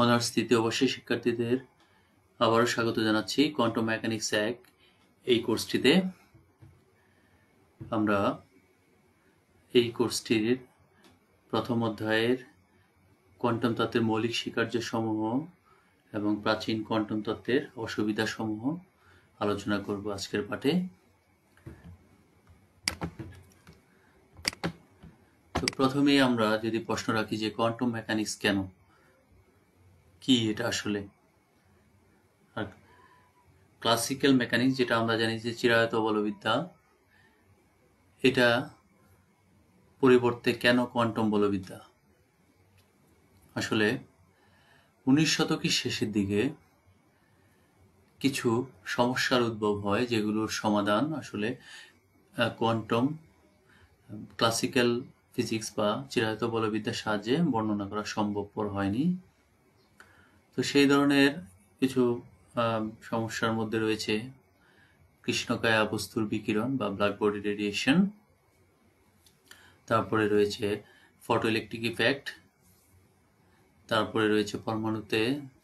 Honours তৃতীয় বর্ষের শিক্ষার্থীদের আবারও স্বাগত জানাচ্ছি কোয়ান্টাম মেকানিক্স 1 এই কোর্সটিতে। আমরা এই কোর্সটির প্রথম অধ্যায়ের কোয়ান্টাম তত্ত্বের মৌলিক স্বীকার্য সমূহ এবং প্রাচীন কোয়ান্টাম তত্ত্বের অসুবিধা সমূহ আলোচনা করব আজকের পাঠে। তো প্রথমেই আমরা যদি প্রশ্ন রাখি যে কোয়ান্টাম মেকানিক্স কেন, কি এটা আসলে। আর ক্লাসিক্যাল মেকানিক্স যেটা আমরা জানি যে চিরায়ত বলবিদ্যা, এটা পরিবর্তে কেন কোয়ান্টাম বলবিদ্যা। আসলে 19 শতকের শেষের দিকে কিছু সমস্যার উদ্ভব হয় যেগুলোর সমাধান আসলে কোয়ান্টাম ক্লাসিক্যাল ফিজিক্স বা চিরায়ত বলবিদ্যার সাহায্যে বর্ণনা করা সম্ভবপর হয়নি। তো সেই ধরনের কিছু সমস্যার মধ্যে রয়েছে কৃষ্ণকায়া বস্তুর বিকিরণ বা ব্ল্যাক বডি রেডিয়েশন, তারপরে রয়েছে ফটোইলেকট্রিক ইফেক্ট, তারপরে রয়েছে পরমাণুতে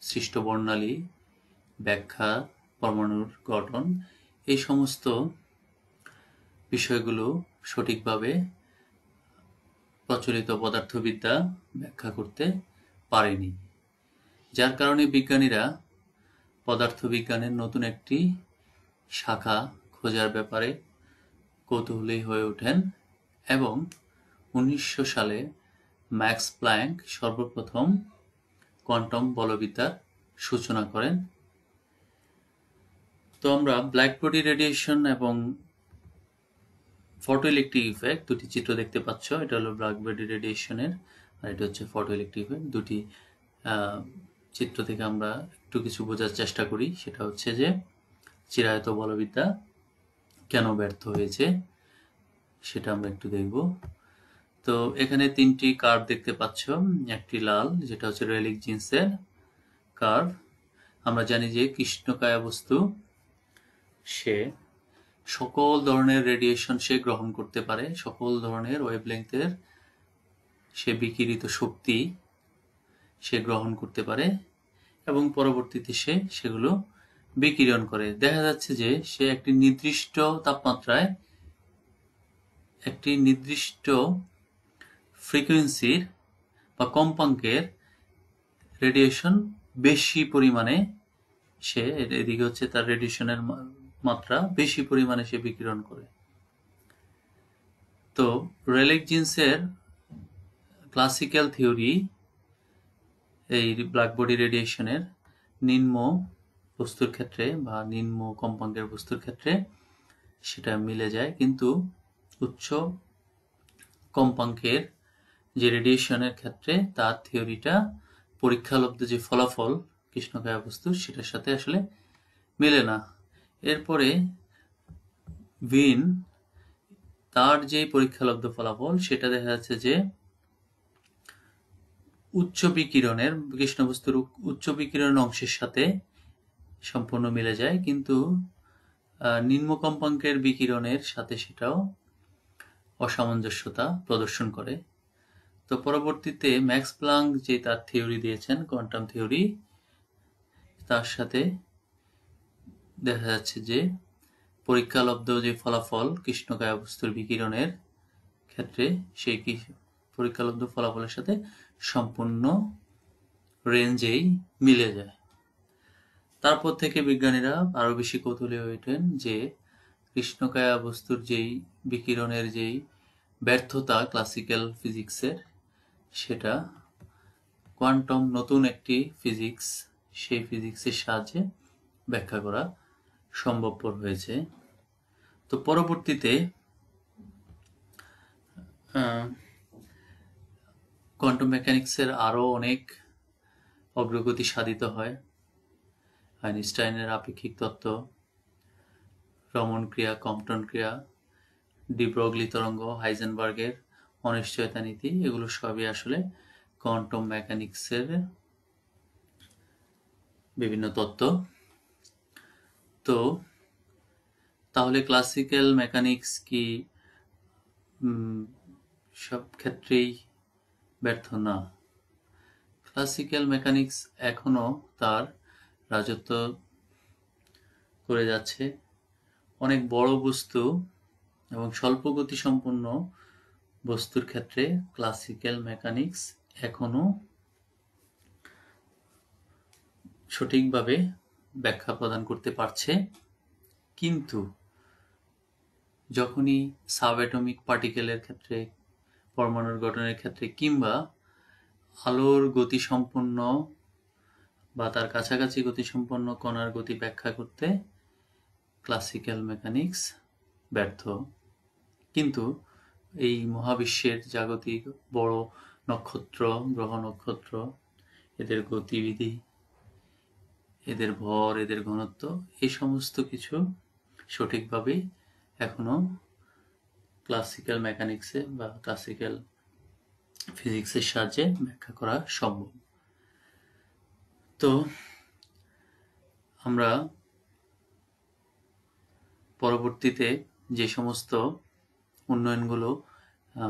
সৃষ্ট বর্ণালী ব্যাখ্যা, পরমাণুর গঠন। এই সমস্ত বিষয়গুলো সঠিকভাবে প্রচলিত পদার্থবিদ্যা ব্যাখ্যা করতে পারেনি, যার কারণে বিজ্ঞানীরা পদার্থবিজ্ঞানের নতুন একটি শাখা খোঁজার ব্যাপারে কৌতূহলী হয়ে ওঠেন এবং 1900 সালে ম্যাক্স প্ল্যাঙ্ক সর্বপ্রথম কোয়ান্টাম বলবিদ্যার সূচনা করেন। তো আমরা ব্ল্যাক বডি রেডিয়েশন এবং ফটোইলেকট্রিক ইফেক্ট দুটি চিত্র দেখতে পাচ্ছ। এটা হলো ব্ল্যাক বডি রেডিয়েশনের আর এটা হচ্ছে ফটোইলেকট্রিক ইফেক্ট। দুটি চিত্র থেকে আমরা একটু কিছু বোঝার চেষ্টা করি। সেটা হচ্ছে যে চিরায়ত বলবিদ্যা কেন ব্যর্থ হয়েছে সেটা আমরা একটু দেখব। তো এখানে তিনটি কার্ভ দেখতে পাচ্ছ। একটি লাল, যেটা হচ্ছে রেলিক জিন্সের কার্ভ। আমরা জানি যে কৃষ্ণকায়া বস্তু সে সকল ধরনের রেডিয়েশন সে গ্রহণ করতে পারে, সকল ধরনের ওয়েভলেংথের সে বিকিরিত শক্তি সে গ্রহণ করতে পারে এবং পরবর্তীতে সে সেগুলো বিকিরণ করে। দেখা যাচ্ছে যে সে একটি নির্দিষ্ট তাপমাত্রায় একটি নির্দিষ্ট ফ্রিকোয়েন্সির বা কম্পাঙ্কের রেডিয়েশন বেশি পরিমাণে সে, এদিকে হচ্ছে তার রেডিয়েশনের মাত্রা বেশি পরিমাণে সে বিকিরণ করে। তো রেলিক জিন্সের ক্লাসিক্যাল থিওরি এই ব্ল্যাক বডি রেডিয়েশনের নিম্ন বস্তুর ক্ষেত্রে বা নিম্ন কম্পাঙ্কের বস্তুর ক্ষেত্রে সেটা মিলে যায়, কিন্তু উচ্চ কম্পাঙ্কের যে রেডিয়েশনের ক্ষেত্রে তার থিওরিটা পরীক্ষালব্ধ যে ফলাফল কৃষ্ণকায়া বস্তুর সেটার সাথে আসলে মেলে না। এরপরে ভিন তার যে পরীক্ষালব্ধ ফলাফল সেটা দেখা যাচ্ছে যে উচ্চ বিকিরণের কৃষ্ণবস্তুর উচ্চ বিকিরণ অংশের সাথে সম্পূর্ণ মিলে যায়, কিন্তু নিম্ন কম্পাঙ্কের বিকিরণের সাথে সেটাও অসামঞ্জস্যতা প্রদর্শন করে। তো পরবর্তীতে ম্যাক্স প্লাঙ্ক যে তার থিওরি দিয়েছেন কোয়ান্টাম থিওরি, তার সাথে দেখা যাচ্ছে যে পরীক্ষালব্ধ যে ফলাফল কৃষ্ণকায়া বস্তুর বিকিরণের ক্ষেত্রে সেই পরীক্ষালব্ধ ফলাফলের সাথে সম্পূর্ণ রেঞ্জেই মিলে যায়। তারপর থেকে বিজ্ঞানীরা আরো বেশি কৌতূহলী হয়ে ওঠেন যে কৃষ্ণকায়া বস্তুর যেই বিকিরণের যেই ব্যর্থতা ক্লাসিক্যাল ফিজিক্সের, সেটা কোয়ান্টাম নতুন একটি ফিজিক্স, সেই ফিজিক্সের সাহায্যে ব্যাখ্যা করা সম্ভবপর হয়েছে। তো পরবর্তীতে কোয়ান্টাম মেকানিক্সের আরো অনেক অগ্রগতি সাধিত হয়। আইনস্টাইনের আপেক্ষিক তত্ত্ব, রমন ক্রিয়া, কম্পটন ক্রিয়া, ডি ব্রগলি তরঙ্গ, হাইজেনবার্গের অনিশ্চয়তা নীতি, এগুলো সবই আসলে কোয়ান্টাম মেকানিক্সের বিভিন্ন তত্ত্ব। তো তাহলে ক্লাসিক্যাল মেকানিক্স কি সব ক্ষেত্রেই ব্যর্থ? না, ক্লাসিক্যাল মেকানিক্স এখনো তার রাজত্ব করে যাচ্ছে। অনেক বড় বস্তু এবং স্বল্প গতিসম্পন্ন বস্তুর ক্ষেত্রে ক্লাসিক্যাল মেকানিক্স এখনো সঠিকভাবে ব্যাখ্যা প্রদান করতে পারছে, কিন্তু যখনই সাবঅ্যাটমিক পার্টিকেলের ক্ষেত্রে, পরমাণুর গঠনের ক্ষেত্রে, কিংবা আলোর গতিসম্পন্ন বা তার কাছাকাছি গতিসম্পন্ন কণার গতি ব্যাখ্যা করতে ক্লাসিক্যাল মেকানিক্স ব্যর্থ। কিন্তু এই মহাবিশ্বের জাগতিক বড় নক্ষত্র, গ্রহ নক্ষত্র, এদের গতিবিধি, এদের ভর, এদের ঘনত্ব, এই সমস্ত কিছু সঠিকভাবে এখনো ক্লাসিক্যাল মেকানিক্সে বা ক্লাসিক্যাল ফিজিক্সের সাহায্যে ব্যাখ্যা করা সম্ভব। তো আমরা পরবর্তীতে যে সমস্ত উন্নয়নগুলো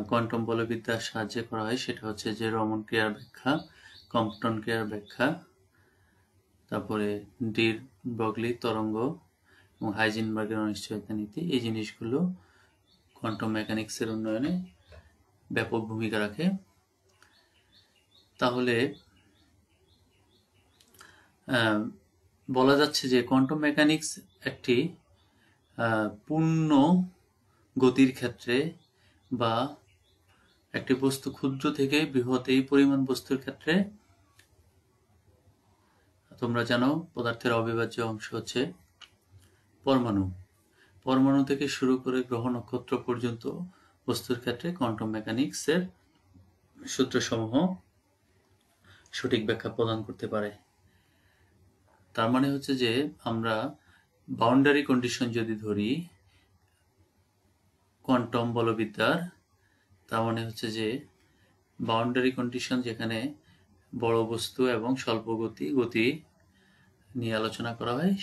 কোয়ান্টাম বলবিদ্যার সাহায্যে করা হয় সেটা হচ্ছে যে রমন ক্রিয়ার ব্যাখ্যা, কম্পটন ক্রিয়ার ব্যাখ্যা, তারপরে ডির ব্রগলি তরঙ্গ এবং হাইজেনবার্গের অনিশ্চয়তা নীতি। এই জিনিসগুলো কোয়ান্টাম মেকানিক্সের উন্নয়নে ব্যাপক ভূমিকা রাখে। তাহলে বলা যাচ্ছে যে কোয়ান্টাম মেকানিক্স একটি পূর্ণ গতির ক্ষেত্রে বা একটি বস্তু ক্ষুদ্র থেকে বৃহৎ এই পরিমাণ বস্তুর ক্ষেত্রে, তোমরা জানো পদার্থের অবিভাজ্য অংশ হচ্ছে পরমাণু। পরমাণু থেকে শুরু করে গ্রহ নক্ষত্র পর্যন্ত বস্তুর ক্ষেত্রে কোয়ান্টাম মেকানিক্সের সূত্রসমূহ সঠিক ব্যাখ্যা প্রদান করতে পারে। তার মানে হচ্ছে যে আমরা বাউন্ডারি কন্ডিশন যদি ধরি কোয়ান্টাম বলবিদ্যার, তার মানে হচ্ছে যে বাউন্ডারি কন্ডিশন যেখানে বড় বস্তু এবং স্বল্প গতি নিয়ে আলোচনা করা হয়,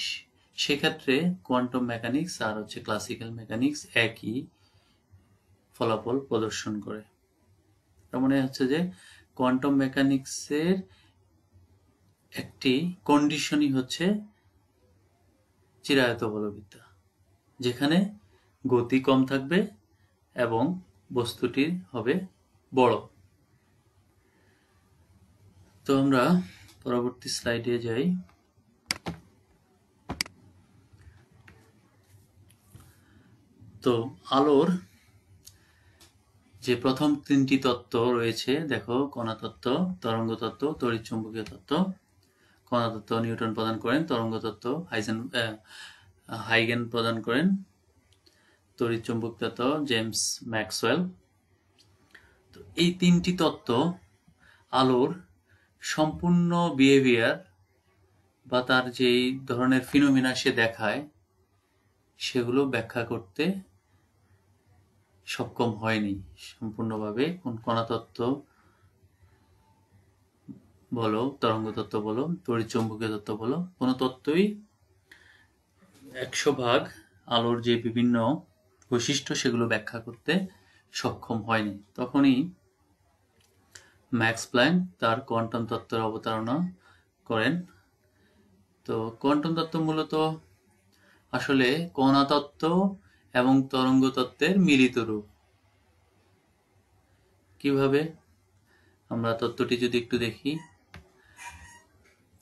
সেক্ষেত্রে কোয়ান্টাম মেকানিক্স আর হচ্ছে ক্লাসিক্যাল মেকানিক্স একই ফলাফল প্রদর্শন করে। তার মানে হচ্ছে যে কোয়ান্টাম মেকানিক্সের একটি কন্ডিশনই হচ্ছে চিরায়ত বলবিদ্যা, যেখানে গতি কম থাকবে এবং বস্তুটি হবে বড়। তো আমরা পরবর্তী স্লাইডে যাই। তো আলোর যে প্রথম তিনটি তত্ত্ব রয়েছে, দেখো কণা তত্ত্ব, তরঙ্গ তত্ত্ব, তড়িৎচুম্বকীয় তত্ত্ব। কণা তত্ত্ব নিউটন প্রদান করেন, তরঙ্গ তত্ত্ব হাইগেন প্রদান করেন, তড়িৎচুম্বক তত্ত্ব জেমস ম্যাক্সওয়েল। তো এই তিনটি তত্ত্ব আলোর সম্পূর্ণ বিহেভিয়ার বা তার যেই ধরনের ফিনোমিনা সে দেখায় সেগুলো ব্যাখ্যা করতে সক্ষম হয়নি সম্পূর্ণভাবে। কণা তত্ত্ব বলো, তরঙ্গ তত্ত্ব বলো, তড়িৎচুম্বকীয় তত্ত্ব বলো, কোনো তত্ত্বই 100% আলোর যে বিভিন্ন বৈশিষ্ট্য সেগুলো ব্যাখ্যা করতে সক্ষম হয়নি। তখনই ম্যাক্স প্ল্যাঙ্ক তার কোয়ান্টাম তত্ত্বের অবতারণা করেন। তো কোয়ান্টাম তত্ত্ব মূলত আসলে কণা তত্ত্ব এবং তরঙ্গ তত্ত্বের মিলিত রূপ। কিভাবে? আমরা তত্ত্বটি যদি একটু দেখি,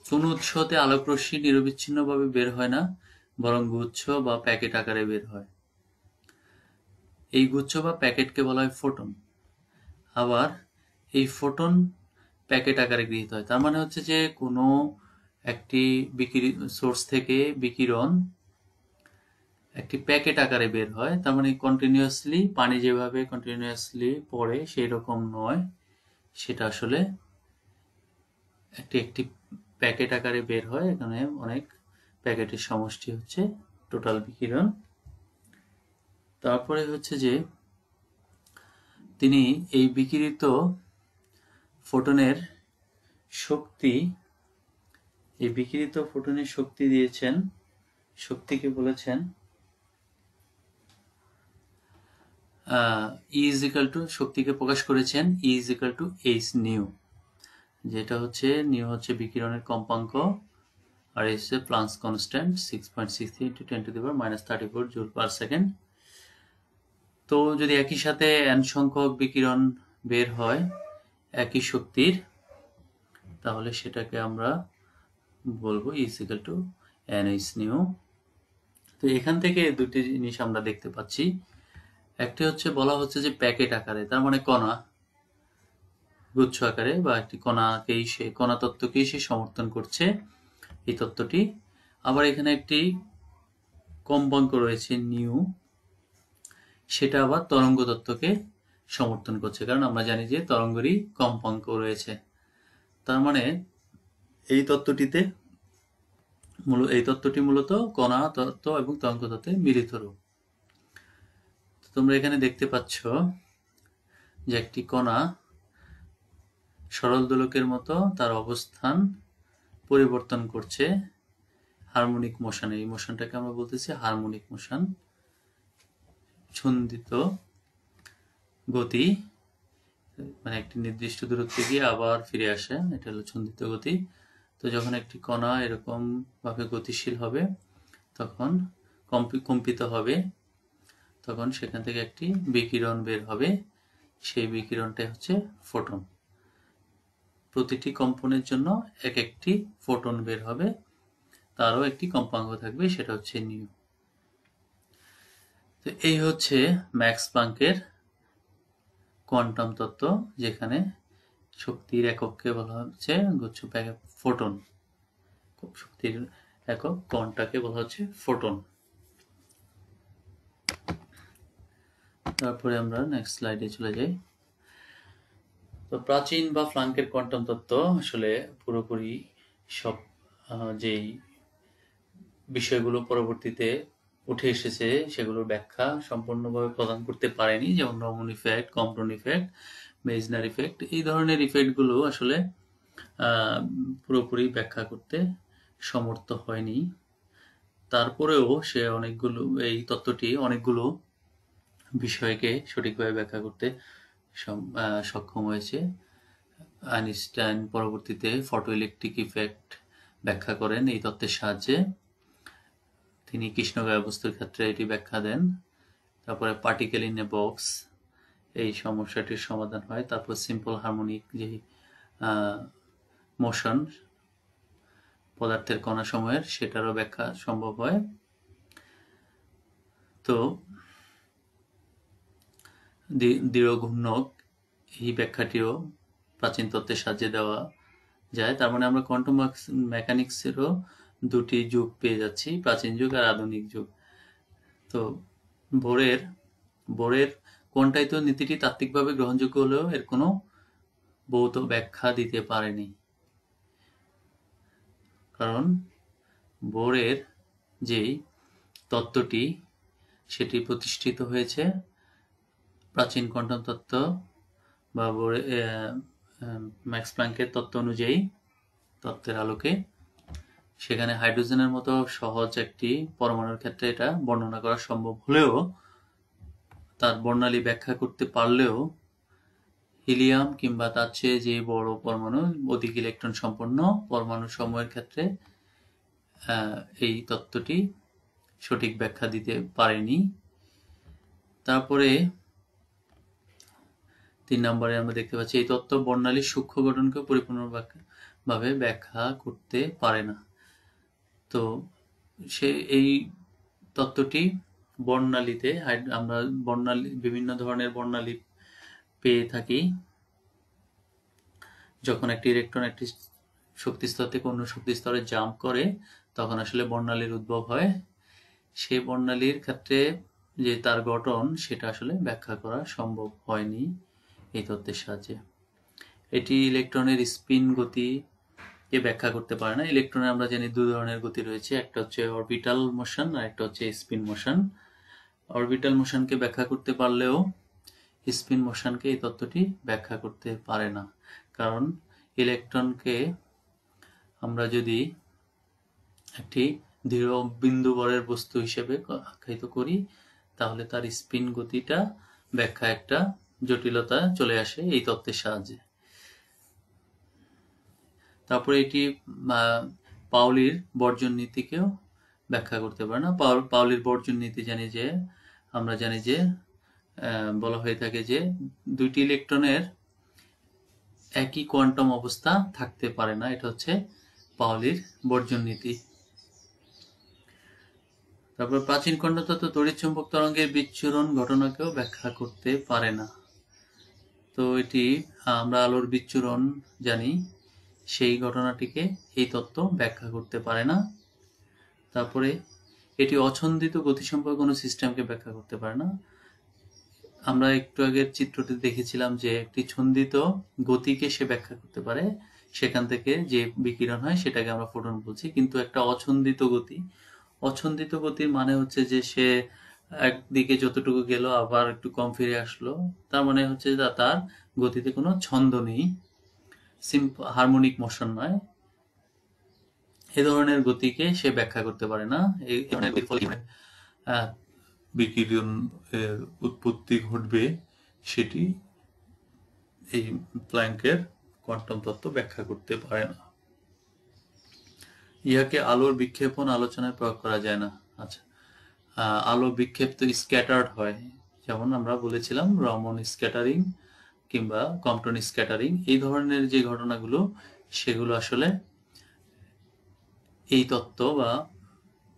কোন উৎস হতে আলোক রশ্মি নিরবিচ্ছিন্নভাবে বের হয় না, বরং গুচ্ছ বা প্যাকেট আকারে বের হয়। এই গুচ্ছ বা প্যাকেটকে বলা হয় ফোটন। আবার এই ফোটন প্যাকেট আকারে গৃহীত হয়। তার মানে হচ্ছে যে কোনো একটি সোর্স থেকে বিকিরণ একটি প্যাকেট আকারে বের হয়। তার মানে কন্টিনিউয়াসলি পানি যেভাবে কন্টিনিউয়াসলি পড়ে সেই রকম নয়, সেটা আসলে একটি প্যাকেট আকারে বের হয়। এখানে অনেক প্যাকেটের সমষ্টি হচ্ছে টোটাল বিকিরণ। তারপরে হচ্ছে যে তিনি এই বিকিরিত ফোটনের শক্তি, এই বিকিরিত ফোটনের শক্তি দিয়েছেন, শক্তিকে বলেছেন E = শক্তিকে প্রকাশ করেছেন E = h নিউ, যেটা হচ্ছে নিউ হচ্ছে বিকিরণের কম্পাঙ্ক, আর এই হচ্ছে Planck's constant 6.63 × 10⁻³ joule per second. তো যদি একই সাথে n সংখ্যক বিকিরণ বের হয় একই শক্তির, তাহলে সেটাকে আমরা বলবো E = NH নিউ। তো এখান থেকে দুটি জিনিস আমরা দেখতে পাচ্ছি। একটি হচ্ছে বলা হচ্ছে যে প্যাকেট আকারে, তার মানে কণা, গুচ্ছ আকারে বা একটি কণা তত্ত্বকেই সে সমর্থন করছে এই তত্ত্বটি। আবার এখানে একটি কম্পাঙ্ক রয়েছে নিউ, সেটা আবার তরঙ্গ তত্ত্বকে সমর্থন করছে, কারণ আমরা জানি যে তরঙ্গেরই কম্পাঙ্ক রয়েছে। তার মানে এই তত্ত্বটি মূলত কণা তত্ত্ব এবং তরঙ্গ তত্ত্বের মিলিত রূপ। তোমরা এখানে দেখতে পাচ্ছ যে একটি কণা সরল দোলকের মতো তার অবস্থান পরিবর্তন করছে হারমোনিক মোশনে। এই মোশনটাকে আমরা বলতেছি হারমোনিক মোশন, ছন্দিত গতি, মানে একটি নির্দিষ্ট দূরত্বে গিয়ে আবার ফিরে আসে, এটা হলো ছন্দিত গতি। তো যখন একটি কণা এরকম ভাবে গতিশীল হবে, তখন কম্পিত হবে, তখন সেখান থেকে একটি বিকিরণ বের হবে। সেই বিকিরণটাই হচ্ছে ফোটন। প্রতিটি কম্পনের জন্য এক একটি ফোটন বের হবে, তারও একটি কম্পাঙ্ক থাকবে, সেটা হচ্ছে নিউ। তো এই হচ্ছে ম্যাক্স প্লাঙ্কের কোয়ান্টাম তত্ত্ব, যেখানে শক্তির একককে বলা হচ্ছে ফোটন, শক্তির একক কোয়ান্টাকে বলা হচ্ছে ফোটন। তারপরে আমরা নেক্সট স্লাইডে চলে যাই। তো প্রাচীন বা প্লাঙ্কের কোয়ান্টাম তত্ত্ব আসলে পুরোপুরি সব যেই বিষয়গুলো পরবর্তীতে উঠে এসেছে সেগুলোর ব্যাখ্যা সম্পূর্ণভাবে প্রদান করতে পারেনি, যেমন Raman effect, Compton effect, মেজনার effect. এই ধরনের ইফেক্টগুলো আসলে পুরোপুরি ব্যাখ্যা করতে সমর্থ হয়নি। তারপরেও সে এই তত্ত্বটি অনেকগুলো বিষয়কে সঠিকভাবে ব্যাখ্যা করতে সক্ষম হয়েছে। আইনস্টাইন পরবর্তীতে ফটোইলেকট্রিক ইফেক্ট ব্যাখ্যা করেন এই তত্ত্বের সাহায্যে। তিনি কৃষ্ণগয় বস্তুর ক্ষেত্রে এটি ব্যাখ্যা দেন। তারপরে পার্টিকেল ইন এ বক্স, এই সমস্যাটির সমাধান হয়। তারপর সিম্পল হারমোনিক যে মোশন পদার্থের কণা সময়ের, সেটারও ব্যাখ্যা সম্ভব হয়। তো দৃঢ় ঘূর্ণক, এই ব্যাখ্যাটিও প্রাচীন তত্ত্বের সাহায্যে দেওয়া যায়। তার মানে আমরা কোয়ান্টাম মেকানিক্সেরও দুটি যুগ পেয়ে যাচ্ছি, প্রাচীন যুগ আর আধুনিক যুগ। তো বোরের কোয়ান্টায়িত নীতিটি তাত্ত্বিকভাবে গ্রহণযোগ্য হলেও এর কোনো ভৌত ব্যাখ্যা দিতে পারেনি, কারণ বোরের যেই তত্ত্বটি সেটি প্রতিষ্ঠিত হয়েছে প্রাচীন কোয়ান্টাম তত্ত্ব বা ম্যাক্স প্ল্যাঙ্কের তত্ত্ব অনুযায়ী, তত্ত্বের আলোকে। সেখানে হাইড্রোজেনের মতো সহজ একটি পরমাণুর ক্ষেত্রে এটা বর্ণনা করা সম্ভব হলেও, তার বর্ণালী ব্যাখ্যা করতে পারলেও, হিলিয়াম কিংবা তার চেয়ে যে বড় পরমাণু, অধিক ইলেকট্রন সম্পন্ন পরমাণু সমূহের ক্ষেত্রে এই তত্ত্বটি সঠিক ব্যাখ্যা দিতে পারেনি। তারপরে 3 নম্বরে আমরা দেখতে পাচ্ছি এই তত্ত্ব বর্ণালীর সূক্ষ্ম গঠনকে পরিপূর্ণভাবে ব্যাখ্যা করতে পারে না। তো এই তত্ত্বটি বর্ণালীতে, আমরা বিভিন্ন ধরনের বর্ণালী পেয়ে থাকি। যখন একটি ইলেকট্রন একটি শক্তি স্তর থেকে অন্য শক্তি স্তরে জাম্প করে, তখন আসলে বর্ণালীর উদ্ভব হয়। সেই বর্ণালীর ক্ষেত্রে যে তার গঠন, সেটা আসলে ব্যাখ্যা করা সম্ভব হয়নি এই তত্ত্বের সাহায্যে। এটি ইলেকট্রনের স্পিন গতিকে ব্যাখ্যা করতে পারে না। ইলেকট্রনে আমরা জানি দুই ধরনের গতি রয়েছে, একটা হচ্ছে অরবিটাল মোশন আর একটা হচ্ছে স্পিন মোশন। অরবিটাল মোশনকে ব্যাখ্যা করতে পারলেও স্পিন মোশনকে এই তত্ত্বটি ব্যাখ্যা করতে পারে না, কারণ ইলেকট্রনকে আমরা যদি একটি দৃঢ় বিন্দু ভরের বস্তু হিসেবে আখ্যায়িত করি, তাহলে তার স্পিন গতিটা ব্যাখ্যা একটা জটিলতা চলে আসে এই তত্ত্বের সাহায্যে। তারপরে এটি পাউলির বর্জন নীতিকেও ব্যাখ্যা করতে পারে না। পাউলির বর্জন নীতি আমরা জানি যে বলা হয়ে থাকে যে দুইটি ইলেকট্রনের একই কোয়ান্টাম অবস্থা থাকতে পারে না, এটা হচ্ছে পাউলির বর্জন নীতি। তারপর প্রাচীন কোয়ান্টাম তড়িৎচুম্বক তরঙ্গের বিচ্ছুরণ ঘটনাকেও ব্যাখ্যা করতে পারে না। তো এটি আমরা আলোর বিচ্ছুরণ জানি, সেই ঘটনাটিকে এই তত্ত্ব ব্যাখ্যা করতে পারে না। তারপরে এটি অছন্দিত গতিসম্পন্ন কোনো সিস্টেমকে ব্যাখ্যা করতে পারে না। আমরা একটু আগের চিত্রটি দেখেছিলাম যে একটি ছন্দিত গতিকে সে ব্যাখ্যা করতে পারে, সেখান থেকে যে বিকিরণ হয় সেটাকে আমরা ফোটন বলছি। কিন্তু একটা অছন্দিত গতির মানে হচ্ছে যে সে একদিকে যতটুকু গেল আবার একটু কম ফিরে আসলো, তার মানে হচ্ছে যে তার গতিতে কোনো ছন্দ নেই, হারমোনিক মোশন নয়। এ ধরনের গতিকে সে ব্যাখ্যা করতে পারে না। এই ধরনের বিকিরণ উৎপত্তি ঘটবে, সেটি এই প্ল্যাঙ্কের কোয়ান্টাম তত্ত্ব ব্যাখ্যা করতে পারে না। ইহাকে আলোর বিক্ষেপণ আলোচনায় প্রয়োগ করা যায় না। আচ্ছা, আলো বিক্ষেপ তো স্ক্যাটার্ড হয়, যেমন আমরা বলেছিলাম রমন স্ক্যাটারিং কিংবা কম্পটন স্ক্যাটারিং, এই ধরনের যে ঘটনাগুলো সেগুলো আসলে এই তত্ত্ব বা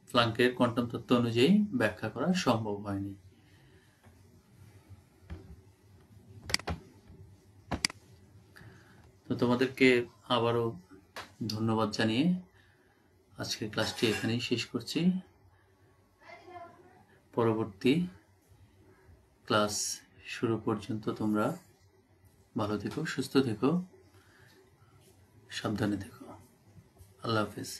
প্ল্যাঙ্কের কোয়ান্টাম তত্ত্ব অনুযায়ী ব্যাখ্যা করা সম্ভব হয়নি। তো তোমাদেরকে আবারও ধন্যবাদ জানিয়ে আজকের ক্লাসটি এখানেই শেষ করছি। পরবর্তী ক্লাস শুরু পর্যন্ত তোমরা ভালো থেকো, সুস্থ থেকো, সাবধানে থেকো। আল্লাহ হাফেজ।